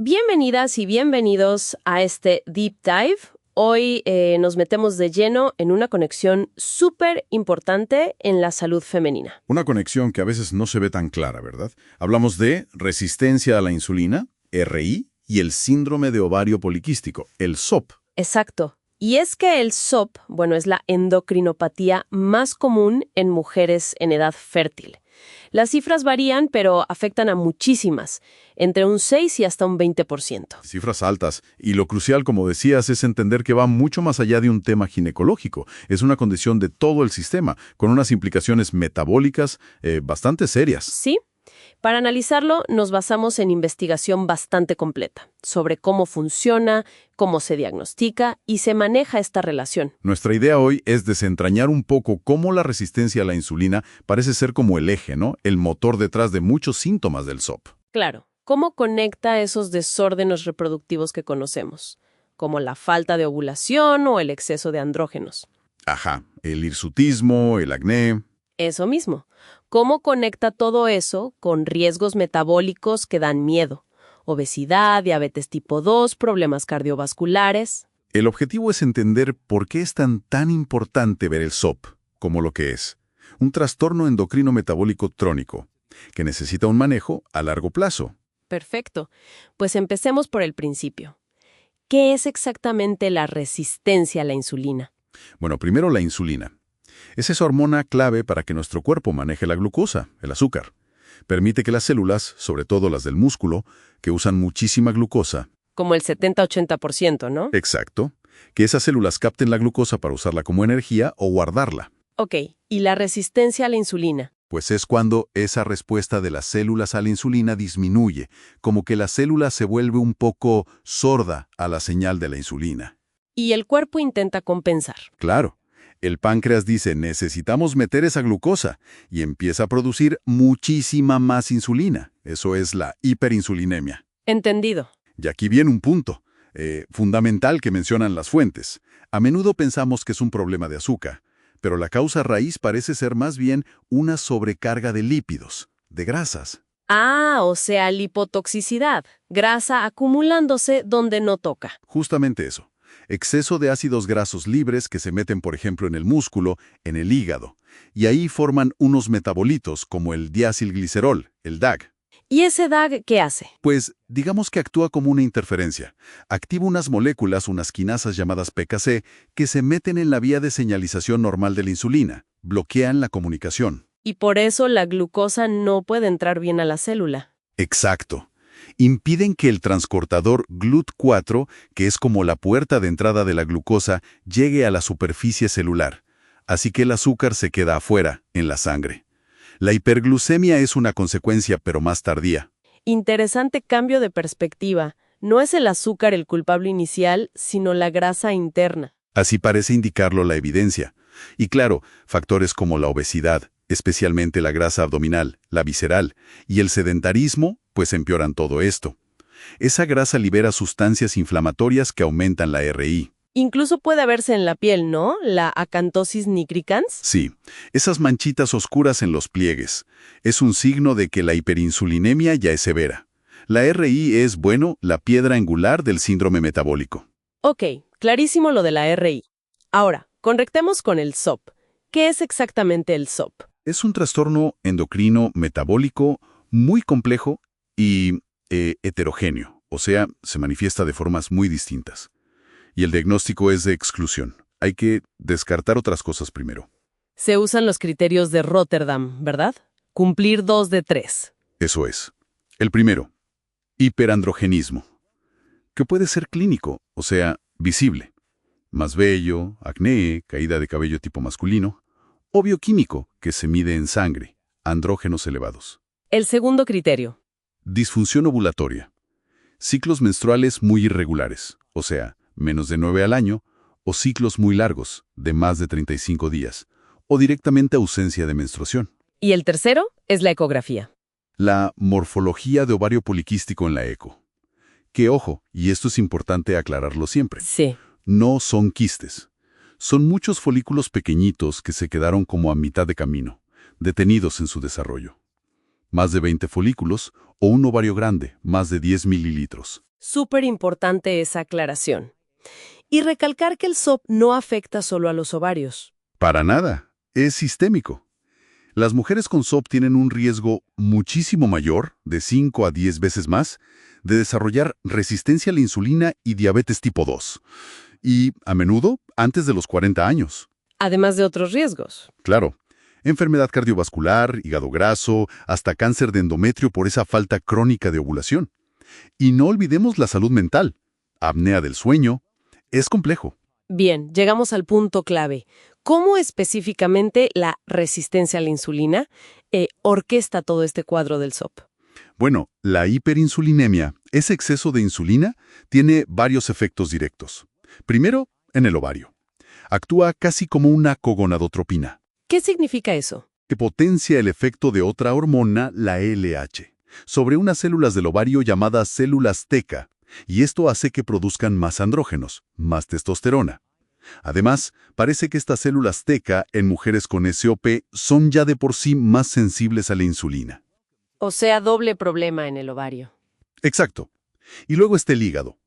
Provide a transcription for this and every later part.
Bienvenidas y bienvenidos a este Deep Dive. Hoy nos metemos de lleno en una conexión súper importante en la salud femenina. Una conexión que a veces no se ve tan clara, ¿verdad? Hablamos de resistencia a la insulina, RI, y el síndrome de ovario poliquístico, el SOP. Exacto. Y es que el SOP, es la endocrinopatía más común en mujeres en edad fértil. Las cifras varían, pero afectan a muchísimas, entre un 6 y hasta un 20%. Cifras altas. Y lo crucial, como decías, es entender que va mucho más allá de un tema ginecológico. Es una condición de todo el sistema, con unas implicaciones metabólicas bastante serias. Sí. Para analizarlo, nos basamos en investigación bastante completa sobre cómo funciona, cómo se diagnostica y se maneja esta relación. Nuestra idea hoy es desentrañar un poco cómo la resistencia a la insulina parece ser como el eje, ¿no? El motor detrás de muchos síntomas del SOP. Claro, ¿cómo conecta esos desórdenes reproductivos que conocemos? Como la falta de ovulación o el exceso de andrógenos. Ajá, el hirsutismo, el acné. Eso mismo. ¿Cómo conecta todo eso con riesgos metabólicos que dan miedo? Obesidad, diabetes tipo 2, problemas cardiovasculares. El objetivo es entender por qué es tan importante ver el SOP como lo que es. Un trastorno endocrino metabólico crónico, que necesita un manejo a largo plazo. Perfecto. Pues empecemos por el principio. ¿Qué es exactamente la resistencia a la insulina? Bueno, primero la insulina. Es esa hormona clave para que nuestro cuerpo maneje la glucosa, el azúcar. Permite que las células, sobre todo las del músculo, que usan muchísima glucosa. Como el 70-80%, ¿no? Exacto. Que esas células capten la glucosa para usarla como energía o guardarla. Ok, ¿y la resistencia a la insulina? Pues es cuando esa respuesta de las células a la insulina disminuye, como que la célula se vuelve un poco sorda a la señal de la insulina. Y el cuerpo intenta compensar. Claro. El páncreas dice, necesitamos meter esa glucosa, y empieza a producir muchísima más insulina. Eso es la hiperinsulinemia. Entendido. Y aquí viene un punto fundamental que mencionan las fuentes. A menudo pensamos que es un problema de azúcar, pero la causa raíz parece ser más bien una sobrecarga de lípidos, de grasas. Ah, o sea, lipotoxicidad. Grasa acumulándose donde no toca. Justamente eso. Exceso de ácidos grasos libres que se meten, por ejemplo, en el músculo, en el hígado, y ahí forman unos metabolitos como el diacilglicerol, el DAG. ¿Y ese DAG qué hace? Pues, digamos que actúa como una interferencia. Activa unas moléculas, unas quinasas llamadas PKC, que se meten en la vía de señalización normal de la insulina, bloquean la comunicación. Y por eso la glucosa no puede entrar bien a la célula. Exacto. Impiden que el transportador GLUT4, que es como la puerta de entrada de la glucosa, llegue a la superficie celular. Así que el azúcar se queda afuera, en la sangre. La hiperglucemia es una consecuencia, pero más tardía. Interesante cambio de perspectiva. No es el azúcar el culpable inicial, sino la grasa interna. Así parece indicarlo la evidencia. Y claro, factores como la obesidad, especialmente la grasa abdominal, la visceral, y el sedentarismo, pues empeoran todo esto. Esa grasa libera sustancias inflamatorias que aumentan la RI. Incluso puede verse en la piel, ¿no? La acantosis nigricans. Sí, esas manchitas oscuras en los pliegues. Es un signo de que la hiperinsulinemia ya es severa. La RI es, la piedra angular del síndrome metabólico. Ok, clarísimo lo de la RI. Ahora, conectemos con el SOP. ¿Qué es exactamente el SOP? Es un trastorno endocrino metabólico muy complejo y heterogéneo, o sea, se manifiesta de formas muy distintas. Y el diagnóstico es de exclusión. Hay que descartar otras cosas primero. Se usan los criterios de Rotterdam, ¿verdad? Cumplir 2 de 3. Eso es. El primero, hiperandrogenismo, que puede ser clínico, o sea, visible. Más vello, acné, caída de cabello tipo masculino, o bioquímico, que se mide en sangre, andrógenos elevados. El segundo criterio. Disfunción ovulatoria. Ciclos menstruales muy irregulares, o sea, menos de 9 al año, o ciclos muy largos, de más de 35 días, o directamente ausencia de menstruación. Y el tercero es la ecografía. La morfología de ovario poliquístico en la eco. Que, ojo, y esto es importante aclararlo siempre, Sí. no son quistes. Son muchos folículos pequeñitos que se quedaron como a mitad de camino, detenidos en su desarrollo. Más de 20 folículos o un ovario grande, más de 10 mililitros. Súper importante esa aclaración. Y recalcar que el SOP no afecta solo a los ovarios. Para nada, es sistémico. Las mujeres con SOP tienen un riesgo muchísimo mayor, de 5 a 10 veces más, de desarrollar resistencia a la insulina y diabetes tipo 2. Y, a menudo, antes de los 40 años. Además de otros riesgos. Claro, enfermedad cardiovascular, hígado graso, hasta cáncer de endometrio por esa falta crónica de ovulación. Y no olvidemos la salud mental, apnea del sueño. Es complejo. Bien, llegamos al punto clave. ¿Cómo específicamente la resistencia a la insulina orquesta todo este cuadro del SOP? Bueno, la hiperinsulinemia, ese exceso de insulina, tiene varios efectos directos. Primero, en el ovario. Actúa casi como una cogonadotropina, ¿Qué significa eso? que potencia el efecto de otra hormona, la LH, sobre unas células del ovario llamadas células teca, y esto hace que produzcan más andrógenos, más testosterona. Además, parece que estas células teca en mujeres con SOP son ya de por sí más sensibles a la insulina. O sea, doble problema en el ovario. Exacto. Y luego está el hígado.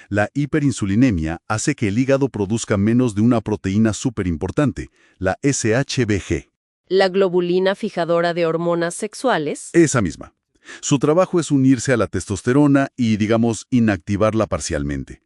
La hiperinsulinemia hace que el hígado produzca menos de una proteína súper importante, la SHBG. La globulina fijadora de hormonas sexuales. Esa misma. Su trabajo es unirse a la testosterona y, digamos, inactivarla parcialmente.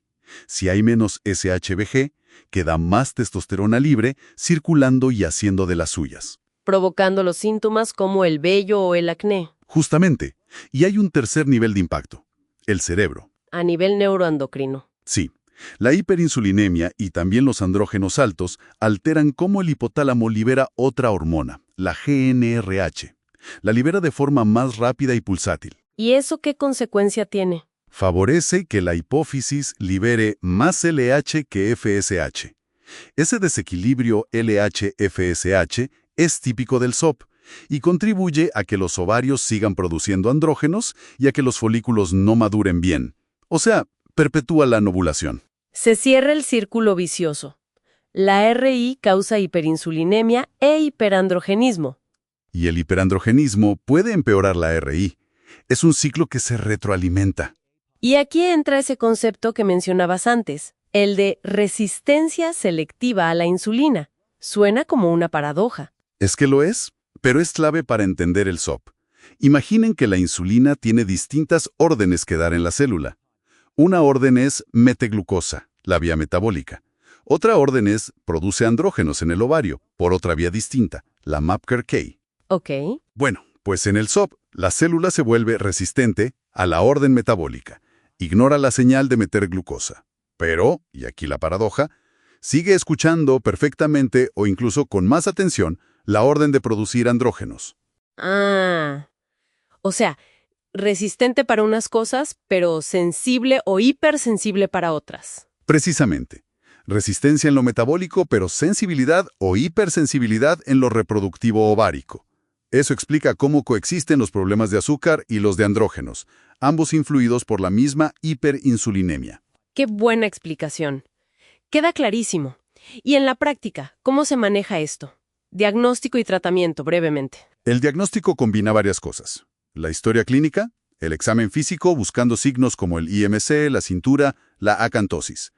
Si hay menos SHBG, queda más testosterona libre circulando y haciendo de las suyas. Provocando los síntomas como el vello o el acné. Justamente. Y hay un tercer nivel de impacto, el cerebro. A nivel neuroendocrino. Sí. La hiperinsulinemia y también los andrógenos altos alteran cómo el hipotálamo libera otra hormona, la GnRH. La libera de forma más rápida y pulsátil. ¿Y eso qué consecuencia tiene? Favorece que la hipófisis libere más LH que FSH. Ese desequilibrio LH-FSH es típico del SOP y contribuye a que los ovarios sigan produciendo andrógenos y a que los folículos no maduren bien. O sea, perpetúa la anovulación. Se cierra el círculo vicioso. La RI causa hiperinsulinemia e hiperandrogenismo. Y el hiperandrogenismo puede empeorar la RI. Es un ciclo que se retroalimenta. Y aquí entra ese concepto que mencionabas antes, el de resistencia selectiva a la insulina. Suena como una paradoja. Es que lo es, pero es clave para entender el SOP. Imaginen que la insulina tiene distintas órdenes que dar en la célula. Una orden es meteglucosa, la vía metabólica. Otra orden es produce andrógenos en el ovario, por otra vía distinta, la MAPKRK. Ok. Bueno, pues en el SOP, la célula se vuelve resistente a la orden metabólica. Ignora la señal de meter glucosa. Pero, y aquí la paradoja, sigue escuchando perfectamente o incluso con más atención la orden de producir andrógenos. Ah. O sea, resistente para unas cosas, pero sensible o hipersensible para otras. Precisamente. Resistencia en lo metabólico, pero sensibilidad o hipersensibilidad en lo reproductivo ovárico. Eso explica cómo coexisten los problemas de azúcar y los de andrógenos, ambos influidos por la misma hiperinsulinemia. Qué buena explicación. Queda clarísimo. Y en la práctica, ¿cómo se maneja esto? Diagnóstico y tratamiento, brevemente. El diagnóstico combina varias cosas. La historia clínica, el examen físico buscando signos como el IMC, la cintura, la acantosis.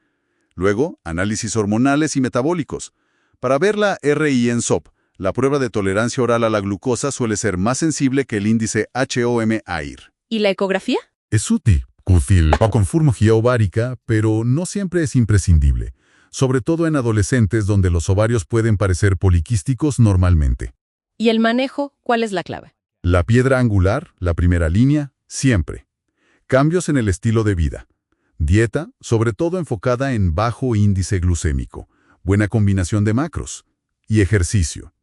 Luego, análisis hormonales y metabólicos. Para ver la RI en SOP, la prueba de tolerancia oral a la glucosa suele ser más sensible que el índice HOM-AIR. ¿Y la ecografía? Es útil o con formología ovárica, pero no siempre es imprescindible, sobre todo en adolescentes donde los ovarios pueden parecer poliquísticos normalmente. ¿Y el manejo? ¿Cuál es la clave? La piedra angular, la primera línea, siempre. Cambios en el estilo de vida. Dieta, sobre todo enfocada en bajo índice glucémico, buena combinación de macros. Y ejercicio,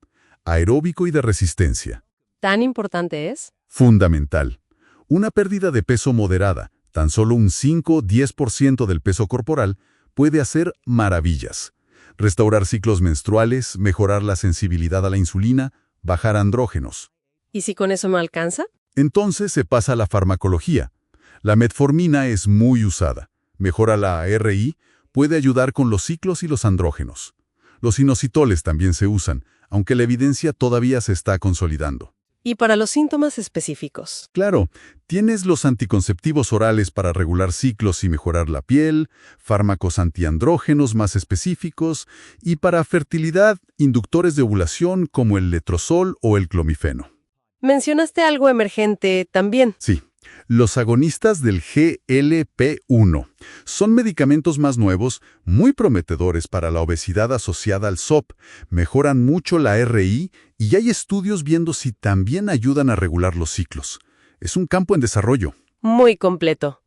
aeróbico y de resistencia. ¿Tan importante es? Fundamental. Una pérdida de peso moderada, tan solo un 5-10% del peso corporal, puede hacer maravillas. Restaurar ciclos menstruales, mejorar la sensibilidad a la insulina, bajar andrógenos. ¿Y si con eso no alcanza? Entonces se pasa a la farmacología. La metformina es muy usada. Mejora la RI, puede ayudar con los ciclos y los andrógenos. Los inositoles también se usan, aunque la evidencia todavía se está consolidando. Y para los síntomas específicos. Claro, tienes los anticonceptivos orales para regular ciclos y mejorar la piel, fármacos antiandrógenos más específicos y para fertilidad, inductores de ovulación como el letrozol o el clomifeno. Mencionaste algo emergente también. Sí, los agonistas del GLP-1 son medicamentos más nuevos, muy prometedores para la obesidad asociada al SOP, mejoran mucho la RI y hay estudios viendo si también ayudan a regular los ciclos. Es un campo en desarrollo. Muy completo.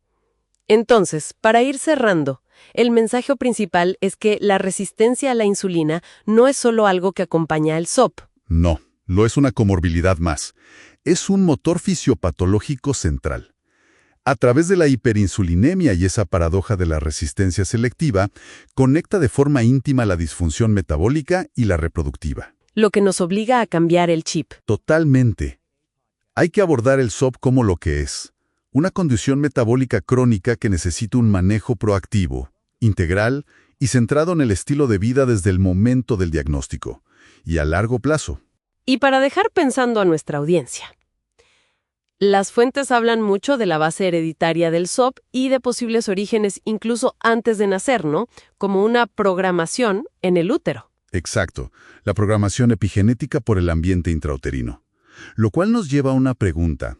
Entonces, para ir cerrando, el mensaje principal es que la resistencia a la insulina no es solo algo que acompaña al SOP. No, lo es una comorbilidad más. Es un motor fisiopatológico central. A través de la hiperinsulinemia y esa paradoja de la resistencia selectiva, conecta de forma íntima la disfunción metabólica y la reproductiva. Lo que nos obliga a cambiar el chip. Totalmente. Hay que abordar el SOP como lo que es. Una condición metabólica crónica que necesita un manejo proactivo, integral y centrado en el estilo de vida desde el momento del diagnóstico, y a largo plazo. Y para dejar pensando a nuestra audiencia. Las fuentes hablan mucho de la base hereditaria del SOP y de posibles orígenes incluso antes de nacer, ¿no? Como una programación en el útero. Exacto, la programación epigenética por el ambiente intrauterino. Lo cual nos lleva a una pregunta.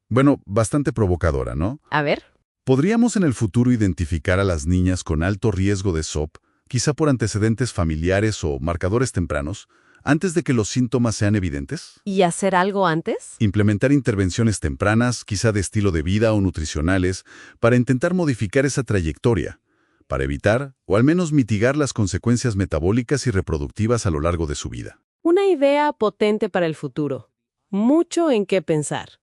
Bueno, bastante provocadora, ¿no? A ver. ¿Podríamos en el futuro identificar a las niñas con alto riesgo de SOP, quizá por antecedentes familiares o marcadores tempranos, antes de que los síntomas sean evidentes? ¿Y hacer algo antes? Implementar intervenciones tempranas, quizá de estilo de vida o nutricionales, para intentar modificar esa trayectoria, para evitar o al menos mitigar las consecuencias metabólicas y reproductivas a lo largo de su vida. Una idea potente para el futuro. Mucho en qué pensar.